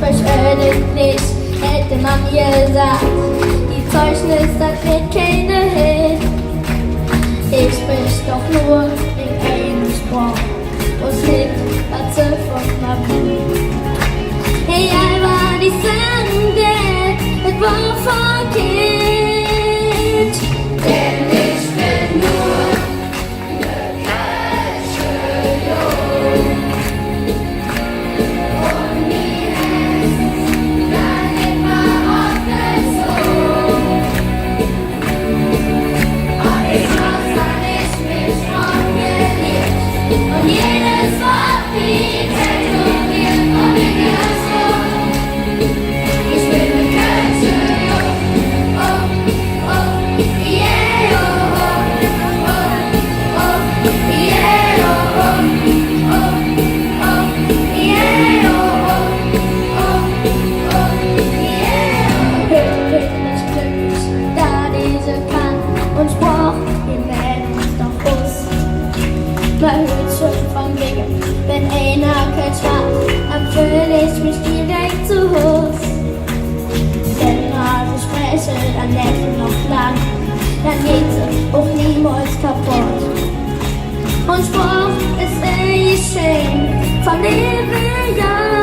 frisch ödentlich, hätte man gesagt. Die Zeugnis, das wird keine Hit. Ich sprich doch nur in einem Sprung, wo's liegt, was sie von mir will. Hey, I war die Sünde, es war von Kind. Denn ich bin nur eine falsche Jung. Und mir ist dann immer aufgezogen. Und ich muss an ich mich von mir liebt. Und jedes Wort wie tätowiert von mir gesungen. Ich bin eine falsche Jung. Oh, oh, yeah, oh, oh, oh, oh, yeah, oh, oh, oh, oh, yeah, oh, oh, oh, yeah. Glücklich, glücklich, da diese kann und sprach im Leben doch Bus. Man hört schon vom Wegen, wenn einer kein war, dann fühl ich mich direkt zu Hus. Wenn ich spreche, dann lächeln noch lang, dann geht sie auch niemals kaputt. Und Spruch ist ein Geschenk von Leben, ja.